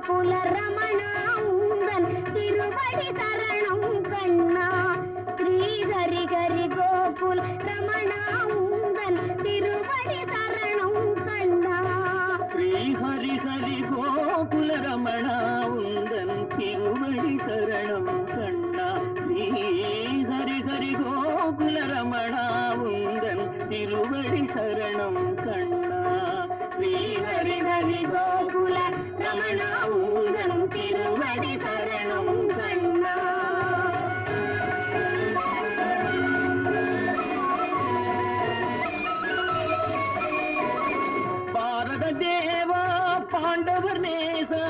கோகுல ரமணா உந்தன் திருவடி சரணம் கண்ணா. ஸ்ரீ ஹரி ஹரி கோகுல ரமணா உந்தன் திருவடி சரணம் கண்ணா. ஸ்ரீ ஹரி ஹரி கோகுல ரமணா உந்தன் திருவடி சரணம் கண்ணா. ஸ்ரீ ஹரி ஹரி கோகுல ரமணா உந்தன் திருவடி சரணம் கண்ணா. ஸ்ரீ ஹரி ஹரி கோகுல ரமணா உந்தன் திருவடி சரணம் கண்ணா. பாரத தேவா பாண்டவர் நேசா